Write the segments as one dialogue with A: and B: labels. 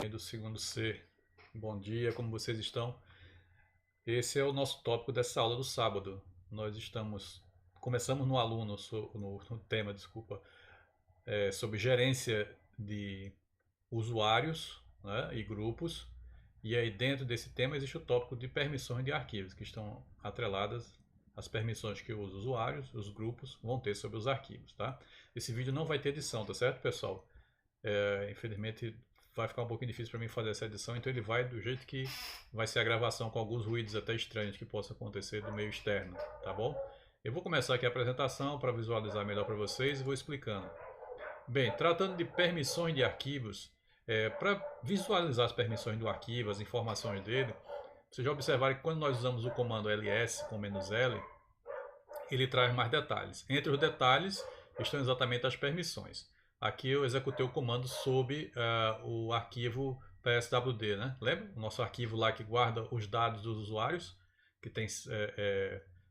A: Do segundo C. Bom dia, como vocês estão? Esse é o nosso tópico dessa aula do sábado. Começamos no aluno, no tema, desculpa, sobre gerência de usuários, né, e grupos. E aí dentro desse tema existe o tópico de permissões de arquivos, que estão atreladas às permissões que os usuários, os grupos, vão ter sobre os arquivos, tá? Esse vídeo não vai ter edição, tá certo, pessoal? Infelizmente vai ficar um pouquinho difícil para mim fazer essa edição, então ele vai do jeito que vai ser a gravação, com alguns ruídos até estranhos que possam acontecer do meio externo, tá bom? Eu vou começar aqui a apresentação para visualizar melhor para vocês e vou explicando. Bem, tratando de permissões de arquivos, para visualizar as permissões do arquivo, as informações dele, vocês já observaram que quando nós usamos o comando ls com "-l", ele traz mais detalhes. Entre os detalhes estão exatamente as permissões. Aqui eu executei o comando sob o arquivo pswd, né? Lembra? O nosso arquivo lá que guarda os dados dos usuários, que tem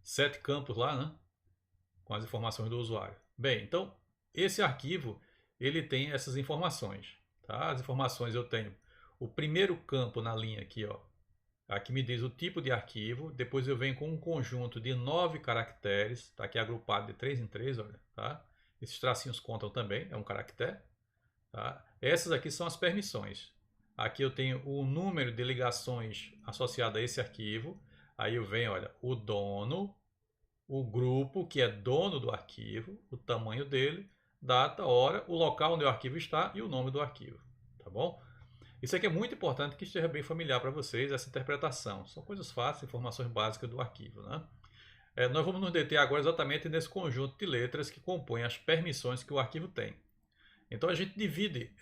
A: 7 campos lá, né? Com as informações do usuário. Bem, então esse arquivo ele tem essas informações. Tá? As informações eu tenho o primeiro campo na linha aqui, ó. Aqui me diz o tipo de arquivo, depois eu venho com um conjunto de 9 caracteres, está aqui agrupado de 3 em 3, olha, tá? Esses tracinhos contam também, é um caractere. Tá? Essas aqui são as permissões. Aqui eu tenho o número de ligações associado a esse arquivo, aí eu venho, olha, o dono, o grupo que é dono do arquivo, o tamanho dele, data, hora, o local onde o arquivo está e o nome do arquivo, tá bom? Isso aqui é muito importante que esteja bem familiar para vocês, essa interpretação. São coisas fáceis, informações básicas do arquivo, né? Nós vamos nos deter agora exatamente nesse conjunto de letras que compõem as permissões que o arquivo tem. Então a gente divide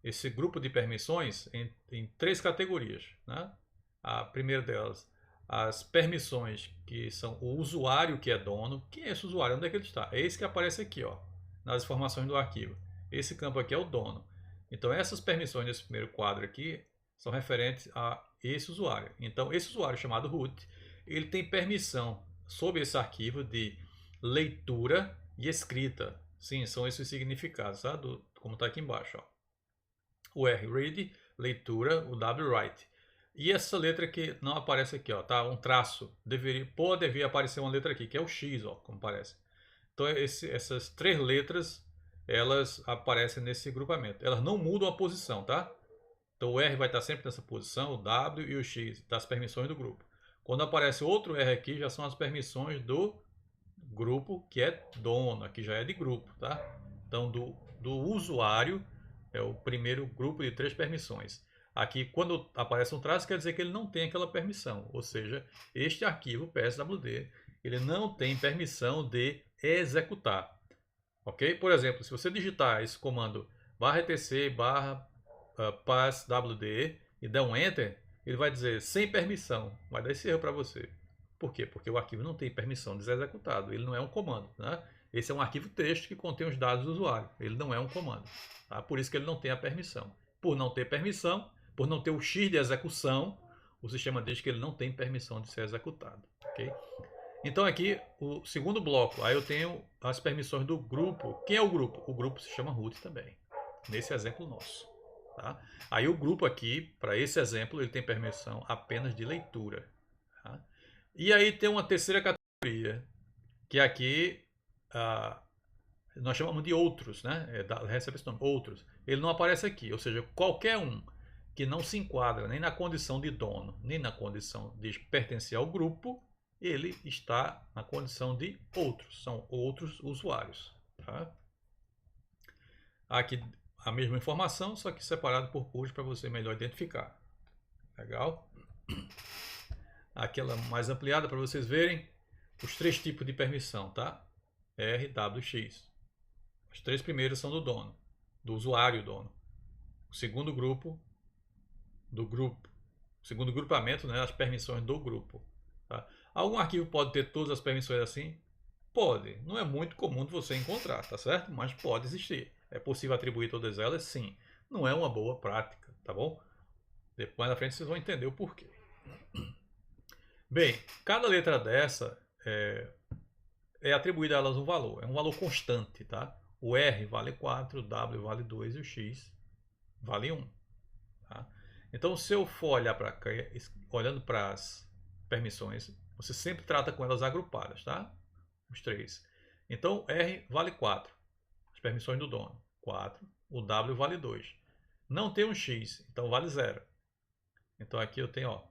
A: esse grupo de permissões em 3 categorias, né? A primeira delas, as permissões que são o usuário que é dono. Quem é esse usuário? Onde é que ele está? É esse que aparece aqui, ó, nas informações do arquivo. Esse campo aqui é o dono. Então essas permissões nesse primeiro quadro aqui são referentes a esse usuário. Então esse usuário chamado root, ele tem permissão sobre esse arquivo de leitura e escrita. Sim, são esses os significados, tá? Como está aqui embaixo, ó. O R, read, leitura, o W, write. E essa letra que não aparece aqui, ó, tá? Um traço. Devia aparecer uma letra aqui, que é o X, ó, como parece. Então essas 3 letras, elas aparecem nesse grupamento. Elas não mudam a posição, tá? Então o R vai estar sempre nessa posição, o W e o X, das permissões do grupo. Quando aparece outro R aqui, já são as permissões do grupo que é dono, aqui já é de grupo, tá? Então do usuário é o primeiro grupo de 3 permissões. Aqui, quando aparece um traço, quer dizer que ele não tem aquela permissão, ou seja, este arquivo pswd, ele não tem permissão de executar, ok? Por exemplo, se você digitar esse comando /etc /passwd e der um enter, ele vai dizer sem permissão, vai dar esse erro para você. Por quê? Porque o arquivo não tem permissão de ser executado, ele não é um comando, né? Esse é um arquivo texto que contém os dados do usuário, ele não é um comando, tá? Por isso que ele não tem a permissão. Por não ter permissão, por não ter o X de execução, o sistema diz que ele não tem permissão de ser executado, ok? Então aqui o segundo bloco, aí eu tenho as permissões do grupo. Quem é o grupo? O grupo se chama root também, nesse exemplo nosso. Tá? Aí o grupo aqui, para esse exemplo, ele tem permissão apenas de leitura. Tá? E aí tem uma terceira categoria, que aqui nós chamamos de outros, né? Recebe esse nome, outros. Ele não aparece aqui, ou seja, qualquer um que não se enquadra nem na condição de dono, nem na condição de pertencer ao grupo, ele está na condição de outros, são outros usuários. Tá? Aqui a mesma informação, só que separado por cores para você melhor identificar. Legal? Aquela mais ampliada para vocês verem os 3 tipos de permissão, tá? R, W, X. Os 3 primeiros são do dono, do usuário dono. O segundo grupo, do grupo. O segundo grupamento, né, as permissões do grupo. Tá? Algum arquivo pode ter todas as permissões assim? Pode. Não é muito comum de você encontrar, tá certo? Mas pode existir. É possível atribuir todas elas? Sim. Não é uma boa prática, tá bom? Depois na frente vocês vão entender o porquê. Bem, cada letra dessa é atribuída a elas um valor. É um valor constante, tá? O R vale 4, o W vale 2 e o X vale 1. Tá? Então, se eu for olhar para cá, olhando para as permissões, você sempre trata com elas agrupadas, tá? Os três. Então, R vale 4. As permissões do dono, 4. O W vale 2. Não tem um X, então vale 0. Então, aqui eu tenho, ó,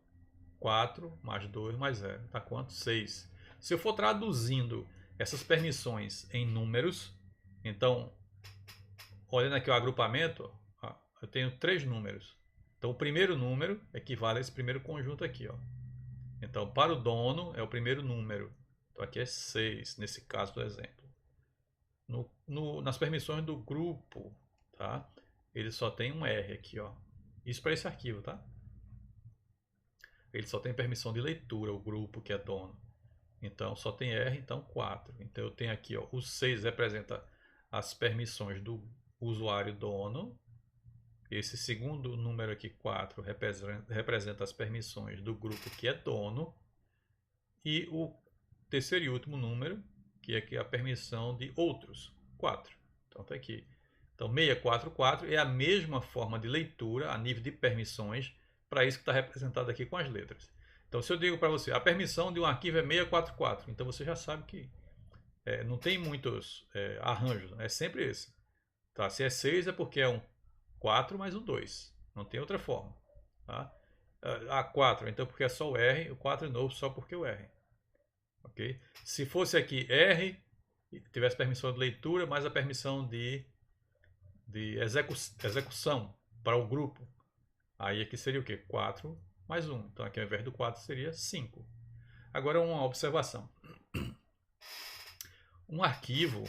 A: 4 mais 2 mais 0. Tá quanto? 6. Se eu for traduzindo essas permissões em números, então, olhando aqui o agrupamento, ó, eu tenho 3 números. Então, o primeiro número equivale a esse primeiro conjunto aqui, ó. Então, para o dono é o primeiro número. Então, aqui é 6, nesse caso do exemplo. Nas permissões do grupo, tá? Ele só tem um R aqui, ó. Isso para esse arquivo, tá? Ele só tem permissão de leitura, o grupo que é dono. Então, só tem R, então 4. Então, eu tenho aqui, ó, o 6 representa as permissões do usuário dono. Esse segundo número aqui, 4, representa as permissões do grupo que é dono. E o terceiro e último número, que é aqui a permissão de outros, 4. Então está aqui. Então 644 é a mesma forma de leitura a nível de permissões para isso que está representado aqui com as letras. Então se eu digo para você, a permissão de um arquivo é 644, então você já sabe que não tem muitos arranjos, é sempre esse. Tá? Se é 6 é porque é um 4 mais um 2. Não tem outra forma. Tá? A 4, então porque é só o R, o 4 de novo só porque o R. Okay? Se fosse aqui R, tivesse permissão de leitura, mais a permissão de execução para o grupo. Aí aqui seria o quê? 4 mais 1. Então aqui ao invés do 4 seria 5. Agora uma observação. Um arquivo,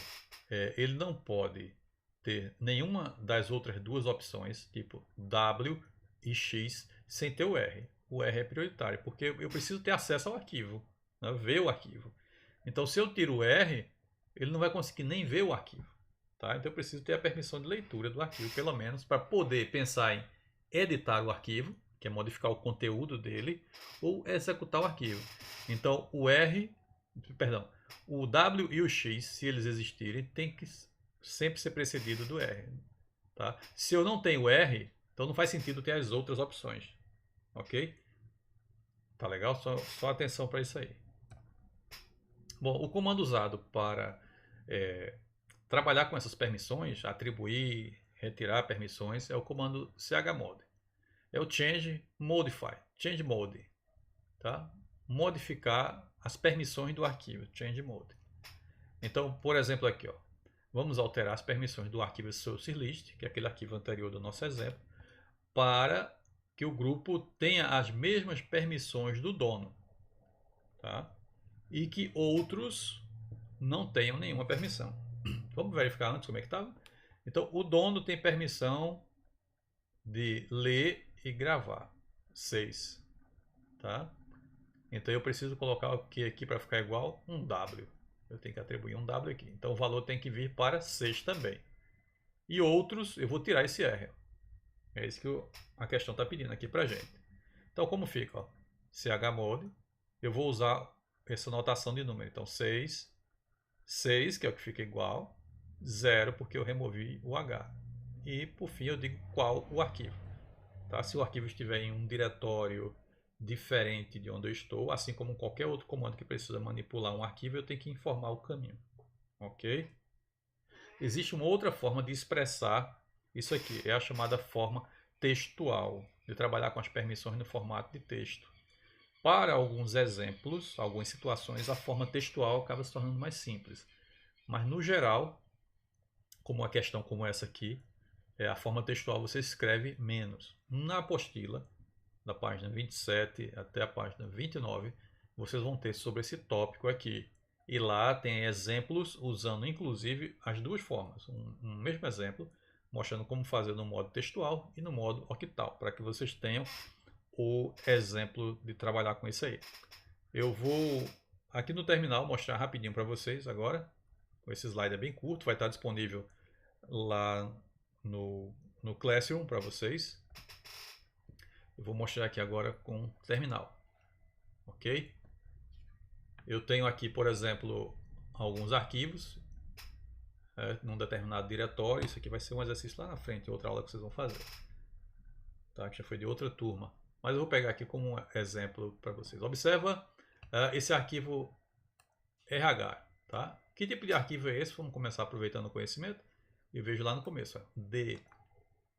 A: ele não pode ter nenhuma das outras duas opções, tipo W e X, sem ter o R. O R é prioritário, porque eu preciso ter acesso ao arquivo, né? Ver o arquivo. Então, se eu tiro o R, ele não vai conseguir nem ver o arquivo. Tá? Então, eu preciso ter a permissão de leitura do arquivo, pelo menos, para poder pensar em editar o arquivo, que é modificar o conteúdo dele, ou executar o arquivo. Então, o W e o X, se eles existirem, tem que sempre ser precedido do R. Tá? Se eu não tenho R, então não faz sentido ter as outras opções. Ok? Tá legal? Só atenção para isso aí. Bom, o comando usado para trabalhar com essas permissões, atribuir, retirar permissões, é o comando chmod. É o change modify, change mode, tá? Modificar as permissões do arquivo, change mode. Então, por exemplo, aqui, ó, vamos alterar as permissões do arquivo source list, que é aquele arquivo anterior do nosso exemplo, para que o grupo tenha as mesmas permissões do dono, tá? E que outros não tenham nenhuma permissão. Vamos verificar antes como é que estava? Então, o dono tem permissão de ler e gravar, 6, tá? Então, eu preciso colocar o que aqui para ficar igual? Um W. Eu tenho que atribuir um W aqui. Então, o valor tem que vir para 6 também. E outros, eu vou tirar esse R. É isso que a questão está pedindo aqui para gente. Então, como fica? Ó, chmod, eu vou usar essa notação de número. Então, 6, 6, que é o que fica igual, 0, porque eu removi o H. E, por fim, eu digo qual o arquivo. Tá? Se o arquivo estiver em um diretório diferente de onde eu estou, assim como qualquer outro comando que precisa manipular um arquivo, eu tenho que informar o caminho. Ok? Existe uma outra forma de expressar isso aqui, é a chamada forma textual, de trabalhar com as permissões no formato de texto. Para alguns exemplos, algumas situações, a forma textual acaba se tornando mais simples. Mas, no geral, como uma questão como essa aqui, a forma textual você escreve menos. Na apostila, da página 27 até a página 29, vocês vão ter sobre esse tópico aqui. E lá tem exemplos usando inclusive as duas formas. Um mesmo exemplo, mostrando como fazer no modo textual e no modo octal, para que vocês tenham o exemplo de trabalhar com isso aí. Eu vou aqui no terminal mostrar rapidinho para vocês agora. Esse slide é bem curto, vai estar disponível lá no Classroom para vocês. Eu vou mostrar aqui agora com o terminal. Ok? Eu tenho aqui, por exemplo, alguns arquivos num determinado diretório. Isso aqui vai ser um exercício lá na frente, outra aula que vocês vão fazer. tá? Que já foi de outra turma. Mas eu vou pegar aqui como um exemplo para vocês. Observa esse arquivo RH, tá? Que tipo de arquivo é esse? Vamos começar aproveitando o conhecimento. E vejo lá no começo, ó, D.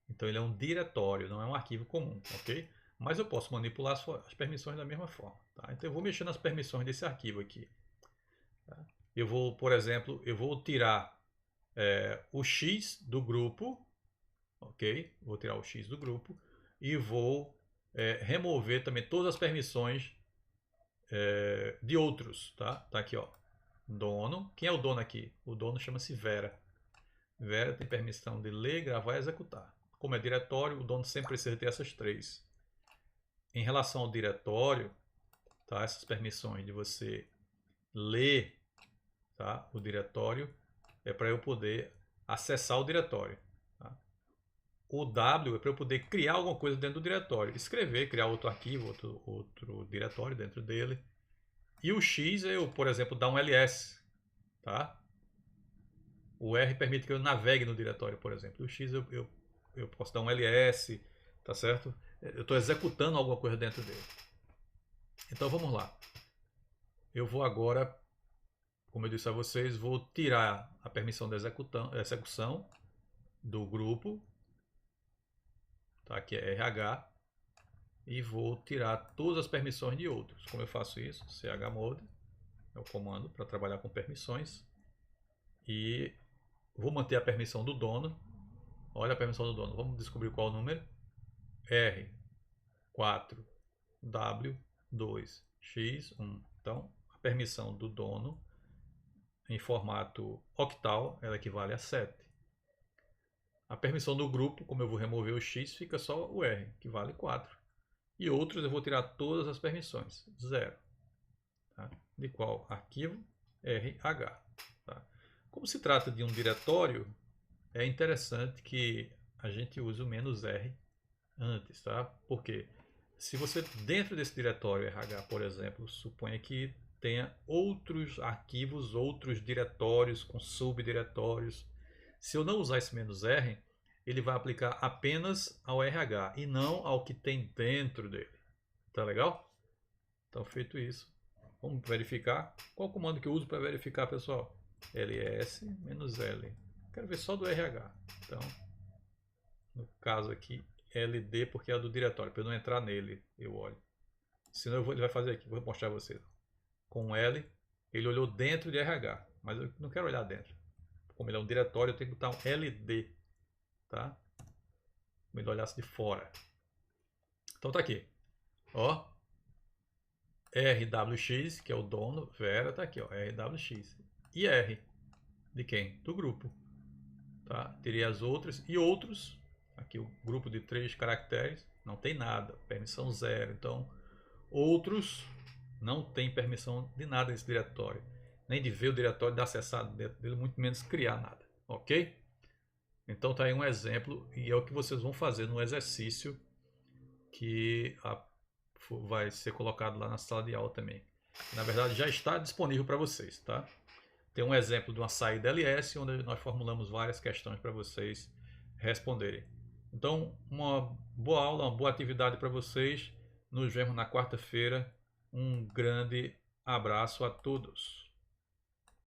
A: Então ele é um diretório, não é um arquivo comum, ok? Mas eu posso manipular as permissões da mesma forma, tá? Então eu vou mexer nas permissões desse arquivo aqui. Tá? Eu vou, por exemplo, eu vou tirar o X do grupo, ok? Vou tirar o X do grupo e vou remover também todas as permissões de outros, tá? Tá aqui, ó, dono. Quem é o dono aqui? O dono chama-se Vera. Vera tem permissão de ler, gravar e executar. Como é diretório, o dono sempre precisa ter essas três. Em relação ao diretório, tá? Essas permissões de você ler, tá? O diretório é para eu poder acessar o diretório. Tá? O W é para eu poder criar alguma coisa dentro do diretório. Escrever, criar outro arquivo, outro diretório dentro dele. E o X é eu, por exemplo, dar um ls. Tá? O R permite que eu navegue no diretório, por exemplo. O X eu posso dar um ls, tá certo? Eu estou executando alguma coisa dentro dele. Então vamos lá. Eu vou agora, como eu disse a vocês, vou tirar a permissão da execução do grupo, tá? Que é RH, e vou tirar todas as permissões de outros. Como eu faço isso? chmod é o comando para trabalhar com permissões. E vou manter a permissão do dono. Olha a permissão do dono. Vamos descobrir qual o número. R4, W2, X1. Então, a permissão do dono em formato octal, ela equivale a 7. A permissão do grupo, como eu vou remover o X, fica só o R, que vale 4. E outros eu vou tirar todas as permissões, 0. Tá? De qual? Arquivo RH. Tá? Como se trata de um diretório, é interessante que a gente use o "-r" antes, tá? Porque se você, dentro desse diretório RH, por exemplo, suponha que tenha outros arquivos, outros diretórios com subdiretórios. Se eu não usar esse "-r", ele vai aplicar apenas ao RH e não ao que tem dentro dele. Tá legal? Então, feito isso, vamos verificar. Qual o comando que eu uso para verificar, pessoal? ls-l. Quero ver só do RH. Então, no caso aqui, ld, porque é do diretório. Para eu não entrar nele, eu olho. Senão ele vai fazer aqui, vou mostrar a vocês. Com L, ele olhou dentro de RH, mas eu não quero olhar dentro. Como ele é um diretório, eu tenho que botar um LD, tá? Como ele olhasse de fora. Então tá aqui, ó, RWX, que é o dono, Vera, tá aqui, ó, RWX. E R, de quem? Do grupo, tá? Teria as outras e outros, aqui o grupo de 3 caracteres, não tem nada, permissão 0, então outros não tem permissão de nada nesse diretório, nem de ver o diretório, de acessar dentro dele, muito menos criar nada, ok? Então tá aí um exemplo e é o que vocês vão fazer no exercício que vai ser colocado lá na sala de aula também. Na verdade já está disponível para vocês, tá? Tem um exemplo de uma saída LS onde nós formulamos várias questões para vocês responderem. Então, uma boa aula, uma boa atividade para vocês. Nos vemos na quarta-feira. Um grande abraço a todos.